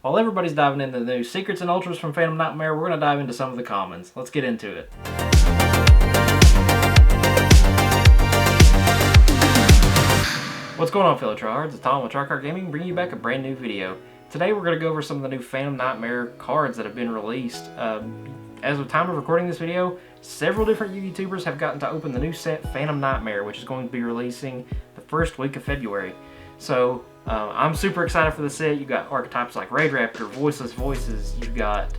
While everybody's diving into the new secrets and ultras from Phantom Nightmare, we're going to dive into some of the commons. Let's get into it. What's going on, fellow tryhards? It's Tom with Trycard Gaming, bringing you back a brand new video. Today we're going to go over some of the new Phantom Nightmare cards that have been released. As of time of recording this video, several different YouTubers have gotten to open the new set Phantom Nightmare, which is going to be releasing the first week of February. So I'm super excited for the set. You've got archetypes like Raid Raptor, Voiceless Voices, you've got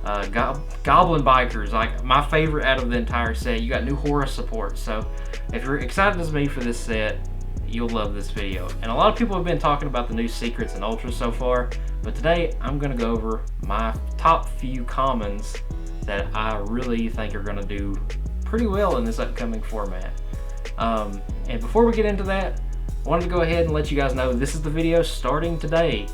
Goblin Bikers, like my favorite out of the entire set. You got new Horus support. So if you're excited as me for this set, you'll love this video. And a lot of people have been talking about the new secrets and ultras so far, but today I'm going to go over my top few commons that I really think are going to do pretty well in this upcoming format. And before we get into that, I wanted to go ahead and let you guys know this is the video starting today.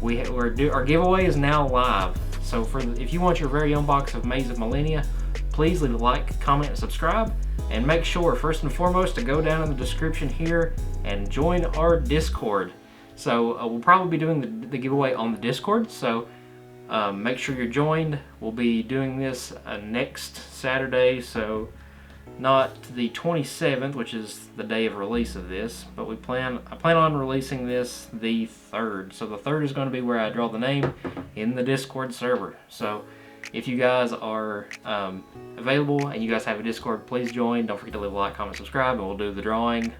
Our giveaway is now live. So if you want your very own box of Maze of Millennia, please leave a like, comment, and subscribe. And make sure, first and foremost, to go down in the description here and join our Discord. So we'll probably be doing the giveaway on the Discord. So make sure you're joined. We'll be doing this next Saturday. So not the 27th, which is the day of release of this, but I plan on releasing this the 3rd. So the 3rd is going to be where I draw the name in the Discord server. So if you guys are available and you guys have a Discord, please join. Don't forget to leave a like, comment, subscribe, and we'll do the drawing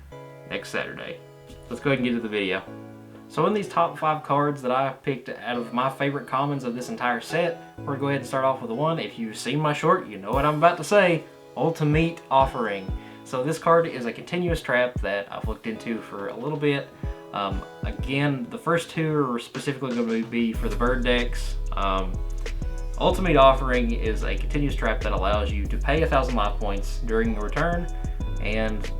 next Saturday. Let's go ahead and get to the video. So in these top 5 cards that I picked out of my favorite commons of this entire set, we're going to go ahead and start off with the one. If you've seen my short, you know what I'm about to say. Ultimate Offering. So this card is a continuous trap that I've looked into for a little bit. Again, the first two are specifically going to be for the bird decks. Ultimate Offering is a continuous trap that allows you to pay 1,000 life points during your turn, and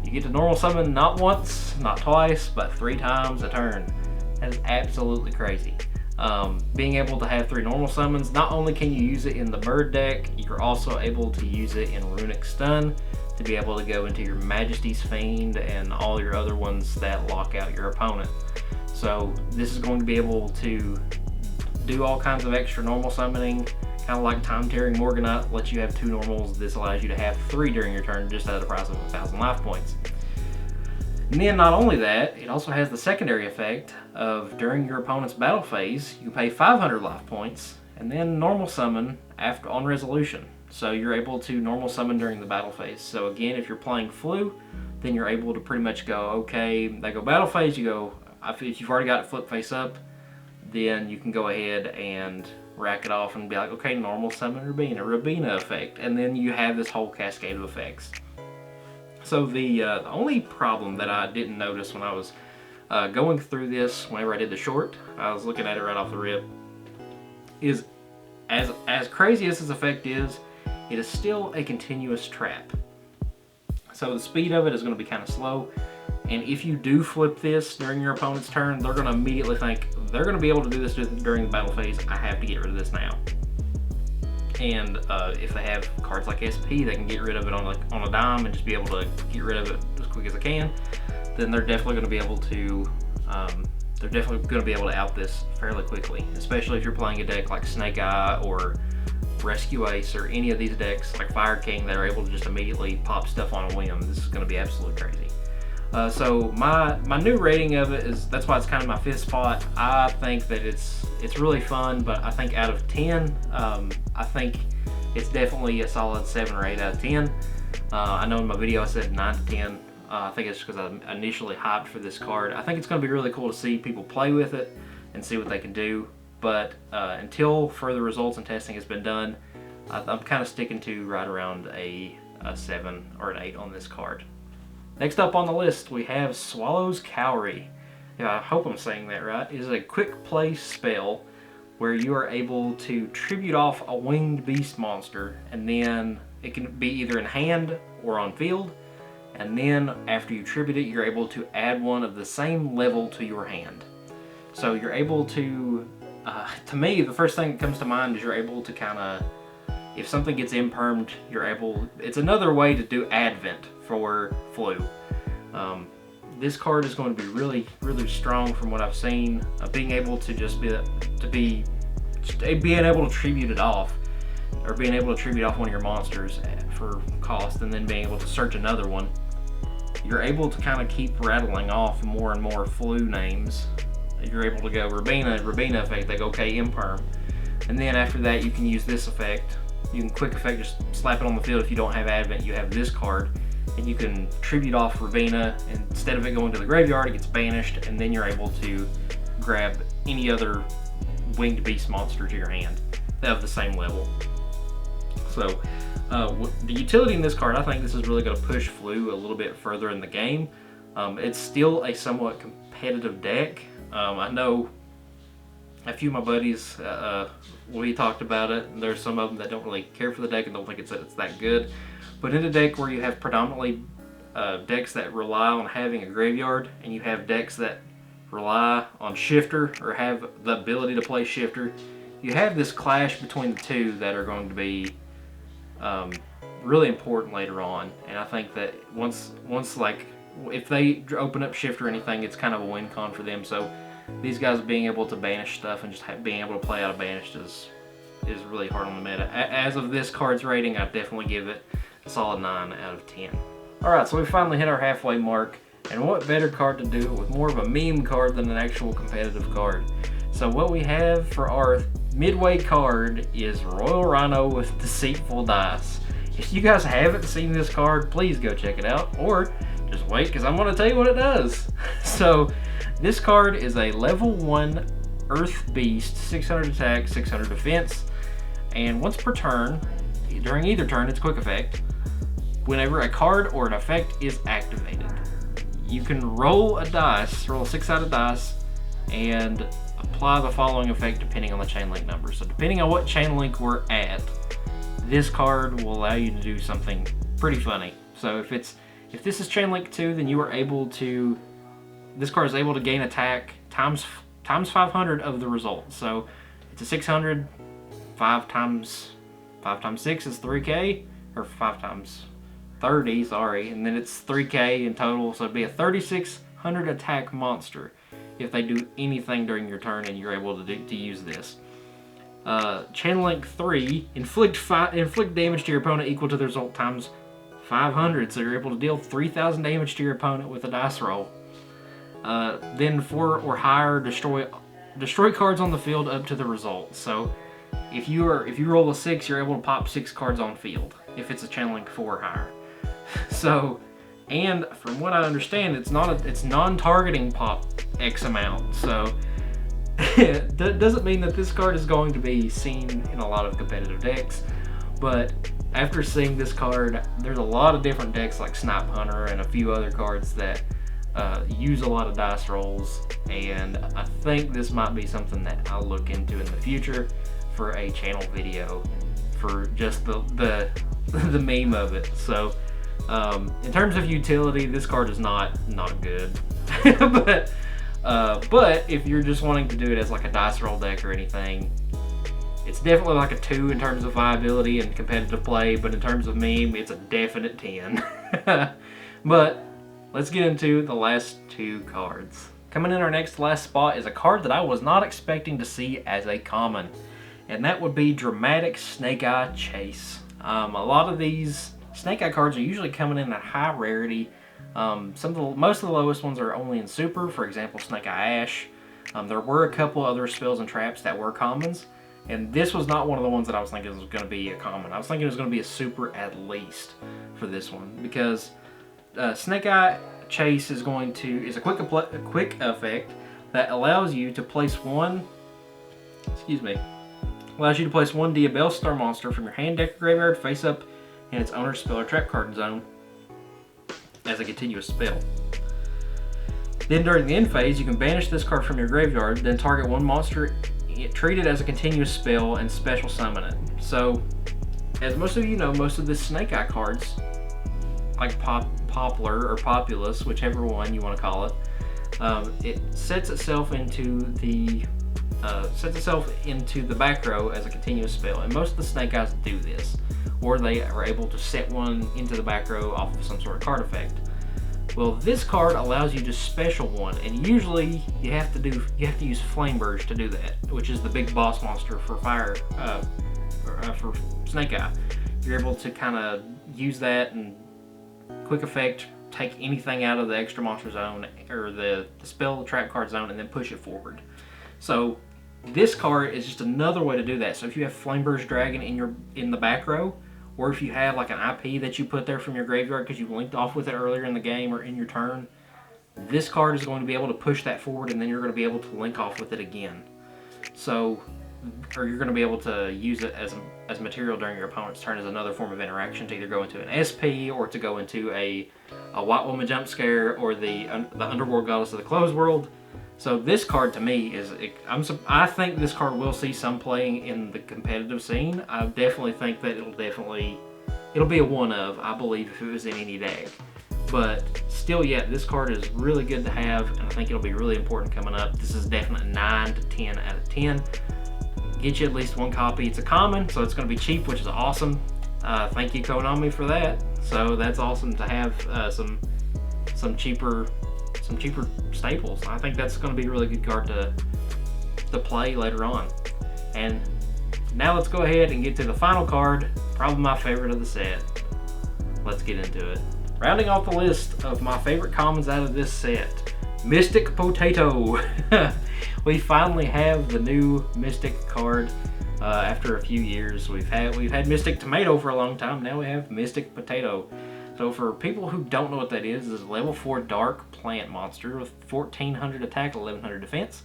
you get to normal summon not once, not twice, but 3 times a turn. That is absolutely crazy. Being able to have 3 normal summons, not only can you use it in the bird deck, you're also able to use it in Runic Stun to be able to go into your Majesty's Fiend and all your other ones that lock out your opponent. So this is going to be able to do all kinds of extra normal summoning, kind of like Time Tearing Morganite lets you have 2 normals. This allows you to have 3 during your turn just at the price of 1,000 life points. And then not only that, it also has the secondary effect of during your opponent's battle phase, you pay 500 life points and then normal summon on resolution. So you're able to normal summon during the battle phase. So again, if you're playing Flu, then you're able to pretty much go, okay, they go battle phase, you go, if you've already got it flip face up, then you can go ahead and rack it off and be like, okay, normal summon Rabina effect. And then you have this whole cascade of effects. So the only problem that I didn't notice when I was going through this, whenever I did the short, I was looking at it right off the rip, is as crazy as this effect is, it is still a continuous trap. So the speed of it is going to be kind of slow, and if you do flip this during your opponent's turn, they're going to immediately think, they're going to be able to do this during the battle phase, I have to get rid of this now. And if they have cards like SP, they can get rid of it on a dime and just be able to get rid of it as quick as they can. Then they're definitely going to be able to out this fairly quickly. Especially if you're playing a deck like Snake Eye or Rescue Ace or any of these decks like Fire King that are able to just immediately pop stuff on a whim. This is going to be absolutely crazy. So my new rating of it is, that's why it's kind of my 5th spot. I think that it's really fun, but I think out of 10, I think it's definitely a solid 7 or 8 out of 10. I know in my video I said 9 to 10. I think it's because I initially hyped for this card. I think it's going to be really cool to see people play with it and see what they can do. But until further results and testing has been done, I'm kind of sticking to right around a 7 or an 8 on this card. Next up on the list, we have Swallow's Cowrie. I hope I'm saying that right. It is a quick play spell where you are able to tribute off a winged beast monster, and then it can be either in hand or on field, and then after you tribute it, you're able to add one of the same level to your hand. So you're able to me, the first thing that comes to mind is you're able to kind of, if something gets impermed, it's another way to do Advent for Flu. this card is going to be really, really strong from what I've seen. Being able to being able to tribute it off, or being able to tribute off one of your monsters for cost, and then being able to search another one. You're able to kind of keep rattling off more and more flu names. You're able to go Rabina effect, they go okay, Imperm. And then after that, you can use this effect. You can quick effect, just slap it on the field. If you don't have Advent, you have this card, and you can tribute off Rabina. Instead of it going to the graveyard, it gets banished, and then you're able to grab any other winged beast monster to your hand of the same level. So the utility in this card, I think this is really going to push Flu a little bit further in the game. It's still a somewhat competitive deck. I know a few of my buddies, we talked about it, and there's some of them that don't really care for the deck and don't think it's that good. But in a deck where you have predominantly decks that rely on having a graveyard, and you have decks that rely on Shifter or have the ability to play Shifter, you have this clash between the two that are going to be really important later on. And I think that once like if they open up Shifter or anything, it's kind of a win con for them. So these guys being able to banish stuff and just being able to play out of banished is really hard on the meta. As of this card's rating, I'd definitely give it a solid 9 out of 10. Alright, so we finally hit our halfway mark, and what better card to do it with more of a meme card than an actual competitive card. So what we have for our midway card is Royal Rhino with Deceitful Dice. If you guys haven't seen this card, please go check it out, or just wait because I'm going to tell you what it does. So this card is a level 1 Earth Beast, 600 attack, 600 defense, and once per turn, during either turn, it's quick effect, whenever a card or an effect is activated, you can roll a 6-sided dice, and apply the following effect depending on the chain link number. So depending on what chain link we're at, this card will allow you to do something pretty funny. So if this is chain link 2, then you are able to, this card is able to gain attack times 500 of the result. So it's a 600, 5 times 6 is 3k, or 5 times 30, sorry, and then it's 3k in total, so it'd be a 3600 attack monster if they do anything during your turn and you're able to use this. Chain link 3, inflict damage to your opponent equal to the result times 500, so you're able to deal 3000 damage to your opponent with a dice roll. Then 4 or higher, destroy cards on the field up to the result. So if you roll a 6, you're able to pop 6 cards on field if it's a chain link 4 or higher. So, and from what I understand, it's non-targeting pop X amount. So that doesn't mean that this card is going to be seen in a lot of competitive decks. But after seeing this card, there's a lot of different decks like Snipe Hunter and a few other cards that use a lot of dice rolls, and I think this might be something that I'll look into in the future for a channel video for just the meme of it. So in terms of utility, this card is not good. but if you're just wanting to do it as like a dice roll deck or anything, it's definitely like a 2 in terms of viability and competitive play, but in terms of meme, it's a definite 10. But let's get into the last 2 cards. Coming in our next last spot is a card that I was not expecting to see as a common, and that would be Dramatic Snake Eye Chase. A lot of these Snake Eye cards are usually coming in at high rarity. Most of the lowest ones are only in Super, for example Snake Eye Ash. There were a couple other spells and traps that were commons, and this was not one of the ones that I was thinking was going to be a common. I was thinking it was going to be a Super at least for this one, because Snake Eye Chase is a quick effect that allows you to place one Diabell Star monster from your hand, deck, or graveyard face up in its owner's spell or trap card zone as a continuous spell. Then during the end phase, you can banish this card from your graveyard, then target one monster, treat it as a continuous spell, and special summon it. So, as most of you know, most of the Snake Eye cards, like Poplar or Populous, whichever one you want to call it, it sets itself into the back row as a continuous spell, and most of the Snake Eyes do this, or they are able to set one into the back row off of some sort of card effect. Well, this card allows you to special one, and usually you have to use Flame Burst to do that, which is the big boss monster for fire, for Snake Eye. You're able to kind of use that and quick effect take anything out of the extra monster zone or the spell trap card zone and then push it forward. So this card is just another way to do that. So if you have Flame Burst Dragon in the back row, or if you have like an IP that you put there from your graveyard because you linked off with it earlier in the game or in your turn, this card is going to be able to push that forward, and then you're going to be able to link off with it again. So, or you're going to be able to use it as material during your opponent's turn as another form of interaction to either go into an SP or to go into a White Woman Jump Scare or the Underworld Goddess of the Closed World. So this card to me is, I think this card will see some playing in the competitive scene. I definitely think that it'll be a one of, I believe, if it was in any deck. But still, yeah, this card is really good to have, and I think it'll be really important coming up. This is definitely 9 to 10 out of 10. Get you at least one copy. It's a common, so it's going to be cheap, which is awesome. Thank you, Konami, for that. So that's awesome to have some cheaper staples. I think that's going to be a really good card to play later on. And now let's go ahead and get to the final card, probably my favorite of the set. Let's get into it. Rounding off the list of my favorite commons out of this set, Mystic Potato. We finally have the new Mystic card after a few years. We've had Mystic Tomato for a long time. Now we have Mystic Potato. So for people who don't know what that is a level 4 dark plant monster with 1400 attack, 1100 defense.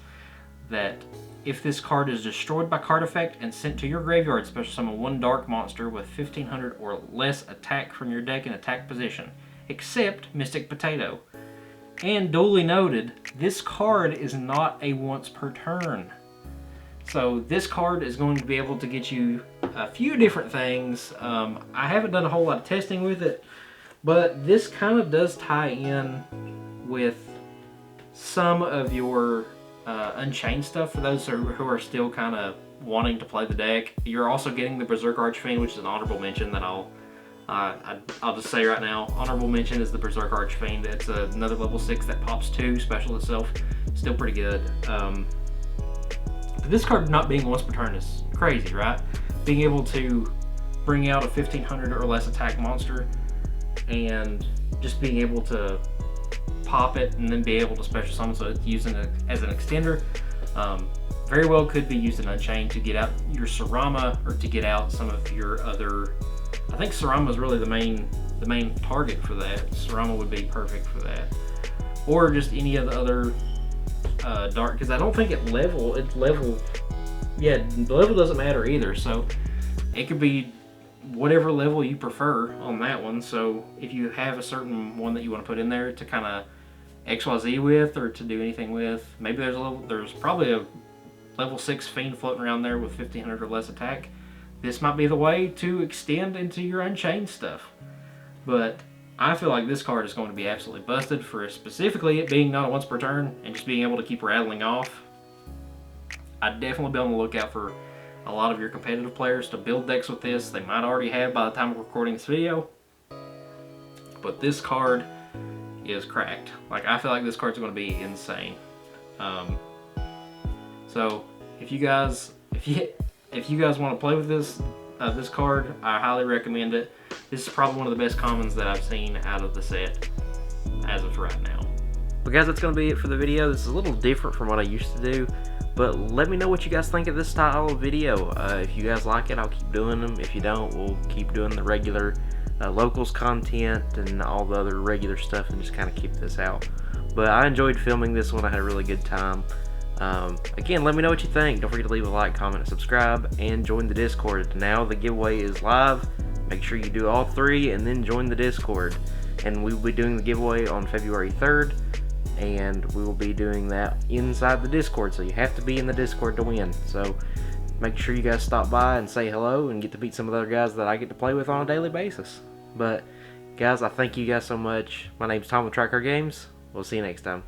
That if this card is destroyed by card effect and sent to your graveyard, special summon one dark monster with 1500 or less attack from your deck in attack position, except Mystic Potato. And duly noted, this card is not a once per turn. So this card is going to be able to get you a few different things. I haven't done a whole lot of testing with it, but this kind of does tie in with some of your Unchained stuff for those who are still kind of wanting to play the deck. You're also getting the Berserk Archfiend, which is an honorable mention that I'll just say right now. Honorable mention is the Berserk Archfiend. It's another level 6 that pops 2, special itself. Still pretty good. But this card not being once per turn is crazy, right? Being able to bring out a 1500 or less attack monster and just being able to pop it and then be able to special summon, so it's using it as an extender. Very well could be used in Unchained to get out your Sarama or to get out some of your other. I think Sarama is really the main target for that. Sarama would be perfect for that, or just any of the other dark, because I don't think it's level. Yeah, the level doesn't matter either. So it could be whatever level you prefer on that one. So if you have a certain one that you want to put in there to kind of XYZ with or to do anything with, maybe there's probably a level 6 Fiend floating around there with 1500 or less attack. This might be the way to extend into your Unchained stuff. But I feel like this card is going to be absolutely busted for specifically it being not a once per turn and just being able to keep rattling off. I'd definitely be on the lookout for a lot of your competitive players to build decks with this. They might already have by the time of recording this video. But this card is cracked. Like, I feel like this card's going to be insane. So if you guys want to play with this card, I highly recommend it. This is probably one of the best commons that I've seen out of the set as of right now. Well guys, that's going to be it for the video. This is a little different from what I used to do, but let me know what you guys think of this style of video. If you guys like it, I'll keep doing them. If you don't, we'll keep doing the regular locals content and all the other regular stuff and just kind of keep this out. But I enjoyed filming this one. I had a really good time. Again, let me know what you think. Don't forget to leave a like, comment, and subscribe, and join the Discord. Now the giveaway is live. Make sure you do all 3 and then join the Discord. And we will be doing the giveaway on February 3rd, and we will be doing that inside the Discord, so you have to be in the Discord to win. So make sure you guys stop by and say hello and get to meet some of the other guys that I get to play with on a daily basis. But guys, I thank you guys so much. My name's Tom with Tracker Games. We'll see you next time.